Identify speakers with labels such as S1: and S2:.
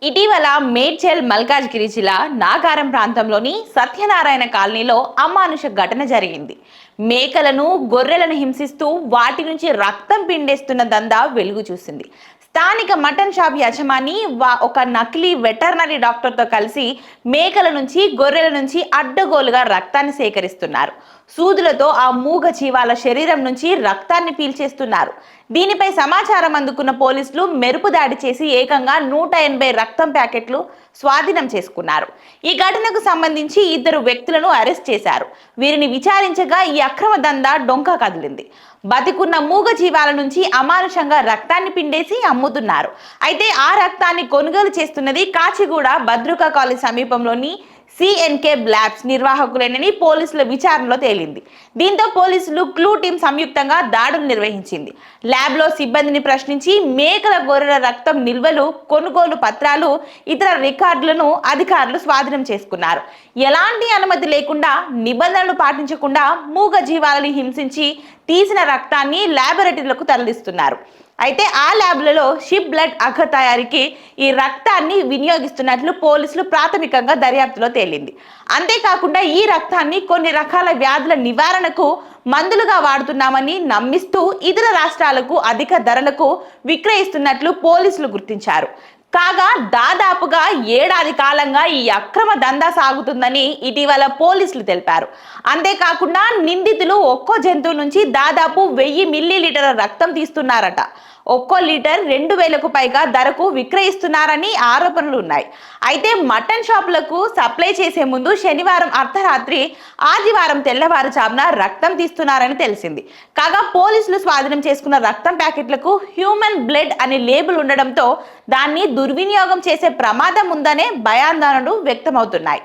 S1: ఇటీవల మేడ్చల్ మల్కాజ్గిరి జిల్లా నాగారం ప్రాంతంలోని సత్యనారాయణ కాలనీలో అమానుష ఘటన జరిగింది. మేకలను గొర్రెలను హింసిస్తూ వాటి నుంచి రక్తం పిండేస్తున్న దందా వెలుగు చూసింది. స్థానిక మటన్ షాప్ యజమాని ఒక నకిలీ వెటర్నరీ డాక్టర్తో కలిసి మేకల నుంచి గొర్రెల నుంచి అడ్డగోలుగా రక్తాన్ని సేకరిస్తున్నారు. సూదులతో ఆ మూగ జీవాల శరీరం నుంచి రక్తాన్ని పీల్చేస్తున్నారు. దీనిపై సమాచారం అందుకున్న పోలీసులు మెరుపు దాడి చేసి ఏకంగా 180 రక్తం ప్యాకెట్లు స్వాధీనం చేసుకున్నారు. ఈ ఘటనకు సంబంధించి 2 వ్యక్తులను అరెస్ట్ చేశారు. వీరిని విచారించగా ఈ అక్రమ దందా డొంక కదిలింది. బతికున్న మూగ జీవాల నుంచి అమానుషంగా రక్తాన్ని పిండేసి అమ్ముతున్నారు. అయితే ఆ రక్తాన్ని కొనుగోలు చేస్తున్నది కాచిగూడ భద్రకా కాలేజ్ సమీపంలోని సిఎన్కే ల్యాబ్స్ నిర్వాహకులేనని పోలీసుల విచారణలో తేలింది. దీంతో పోలీసులు క్లూ టీం సంయుక్తంగా దాడులు నిర్వహించింది. ల్యాబ్లో సిబ్బందిని ప్రశ్నించి మేకల గొర్రెల రక్తం నిల్వలు, కొనుగోలు పత్రాలు, ఇతర రికార్డులను అధికారులు స్వాధీనం చేసుకున్నారు. ఎలాంటి అనుమతి లేకుండా, నిబంధనలు పాటించకుండా మూగ జీవాలను హింసించి తీసిన రక్తాన్ని ల్యాబొరేటరీలకు తరలిస్తున్నారు. అయితే ఆ ల్యాబ్లలో షిప్ బ్లడ్ అఘ తయారీకి ఈ రక్తాన్ని వినియోగిస్తున్నట్లు పోలీసులు ప్రాథమికంగా దర్యాప్తులో తేలింది. అంతేకాకుండా ఈ రక్తాన్ని కొన్ని రకాల వ్యాధుల నివారణకు మందులుగా వాడుతున్నామని నమ్మిస్తూ ఇతర రాష్ట్రాలకు అధిక ధరలకు విక్రయిస్తున్నట్లు పోలీసులు గుర్తించారు. కాగా దాదాపుగా 1 ఏడాది కాలంగా ఈ అక్రమ దందా సాగుతుందని ఇటీవల పోలీసులు తెలిపారు. అంతేకాకుండా నిందితులు ఒక్కో జంతువు నుంచి దాదాపు 1000 మిల్లీలీటర్ల రక్తం తీస్తున్నారట. ఒక్కో లీటర్ 2000కు పైగా ధరకు విక్రయిస్తున్నారని ఆరోపణలు ఉన్నాయి. అయితే మటన్ షాపులకు సప్లై చేసే ముందు శనివారం అర్ధరాత్రి, ఆదివారం తెల్లవారుజామున రక్తం తీస్తున్నారని తెలిసింది. కాగా పోలీసులు స్వాధీనం చేసుకున్న రక్తం ప్యాకెట్లకు హ్యూమన్ బ్లడ్ అనే లేబుల్ ఉండడంతో దాన్ని దుర్వినియోగం చేసే ప్రమాదం ఉందనే భయాందోళనలు వ్యక్తమవుతున్నాయి.